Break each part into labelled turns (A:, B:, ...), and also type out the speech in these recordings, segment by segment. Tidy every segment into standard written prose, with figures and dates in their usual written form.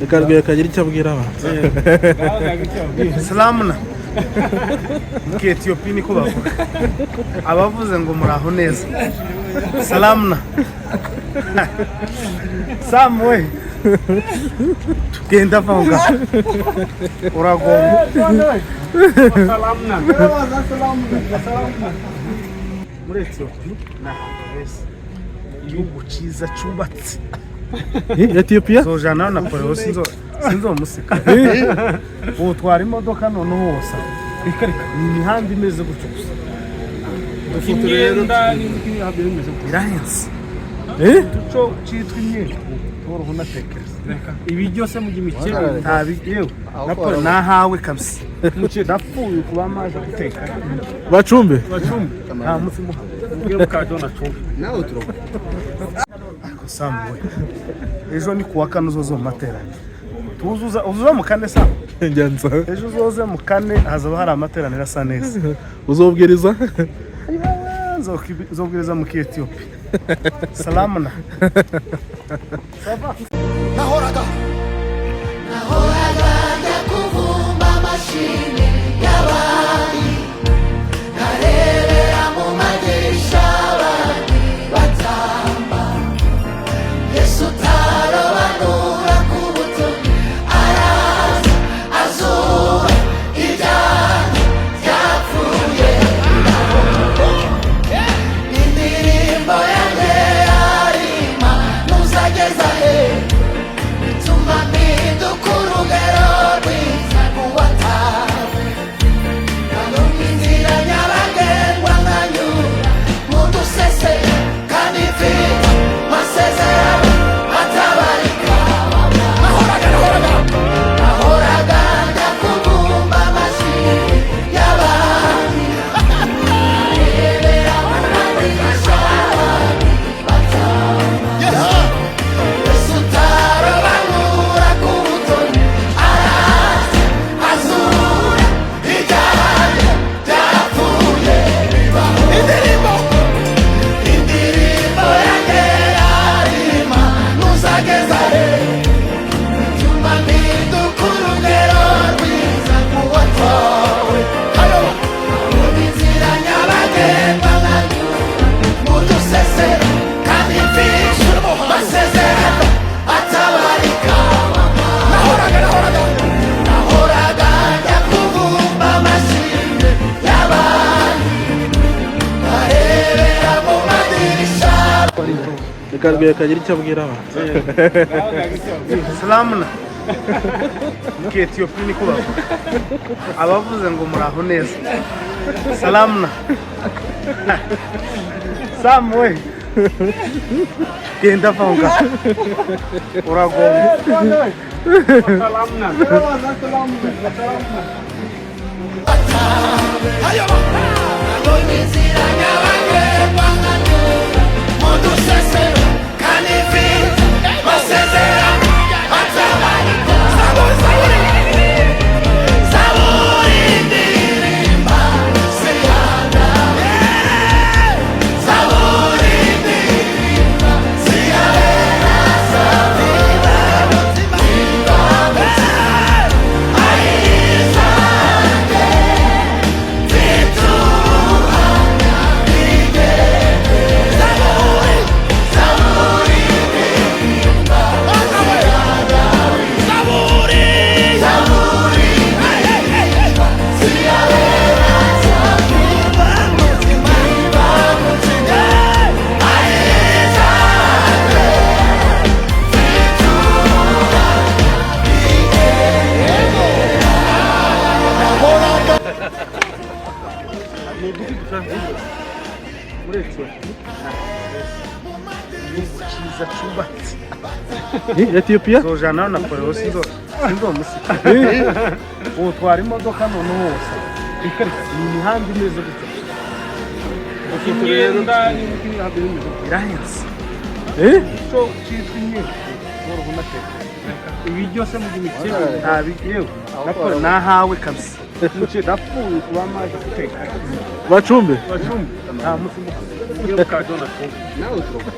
A: Reka Rwiyereka agira icyo abwira abantu.
B: Salamuna. Mu Ethiopia niko bavuga. Abavuze ngo muraho neza. Salamuna. Samwe. Tugenda vanga. Uragomba. Salamuna. Muri Ethiopia na West. Igihugu cyiza cyubatse.
A: Ethiopia?
B: Sojana na Paul sinzo musika. Ubu twari imodoka none hose. Ikarika ni imihanda imeze gutyo gusa. Dufite rero irahenze. Duco cyitwa imyenda. Toroho natekereza. Ibi byose mu gimike nta bigewe. Nahawe kabisa. Ndapfuye kuba maje guteka.
A: Bacumbe.
B: Nta mufi muha. Ubwira bukadona cumbe. Nawe turoko. Samwe. Ejo ni kuwa kane uzoze mu materaniro. Uzuza mu kane sa.
A: Ngenza.
B: Ejo uzoze mu kane hazaba hari amateraniro asa neza.
A: Uzobwiriza?
B: Uzobwiriza mu Ethiopia. Salamuna.
C: Nahoraga ndakuvumba amashimwe y'abandi, nkarebera mu madirisha abandi batamba. Yesu utarobanura ku butoni, araza azura ibyanjye byapfuye. Indirimbo yanjye yarima ntuzageza he, bituma mpinduka urugero rwiza rw'uwatawe. Ntabwo inzira nyabagendwa nkanyura mu dusese, kandi mfite amasezerano atabarika. Nahoraga ndakuvumba amashimwe y'abandi, nkarebera mu madirisha abandi batamba. Yesu utarobanura ku butoni, araza azura ibyanjye byapfuye bibaho. Indirimbo yanjye yarima ntuzageza he, bituma mpinduka urugero rwiza rw'uwatowe. Ntabona inzira nyabagendwa nkanyura mu dusese, kandi mfite amasezerano atabarika. Nahoraga ndakuvumba amashimwe y'abandi, nkarebera mu madirisha.
A: Reka Rwiyereka agira icyo abwira abantu.
B: Salamuna. Mu Ethiopia niko bavuga. Abavuze ngo muraho neza. Salamuna. Samwe. Genda vanga. Uragomba. Salamuna.
C: Nabonye inzira nyabagendwa nkanyura mu dusese, kandi mfite amasezerano atabarika. Zaburi ndirimba siyanda, zaburi ndirimba siyabera sabiba mutima ayizange mfite ubuhamya bw'igende. Zaburi ndirimba siyanda, zaburi siyabera sabiba mutima ayizange mfite
B: Muri Ethiopia igihugu cyiza cyubatse.
A: Ethiopia?
B: Sojana na Paul sinzo musika. Ubu twari imodoka none hose. Ikarika ni imihanda imeze gutyo. Dufite rero irahenze. Duco cyitwa imyenda. Toroho natekereza. Ibi byose mu gimike nta bigewe. Nahawe kabisa. Ndapfuye kuba maje guteka.
A: Bacumbe.
B: Nta mufi muha. Ubwira bukadona cumbe. Nawe turoko.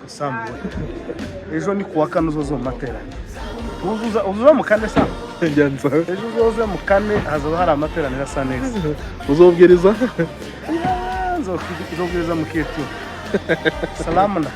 B: Sambu. Ejo ni kuwa kane uzoze mu materaniro. Uzuza mu kane sa?
A: Ngenza.
B: Ejo uzoze mu kane hazaba hari amateraniro asa neza.
A: Uzobwiriza?
B: Nzobwiriza mu kitu. Salamu na.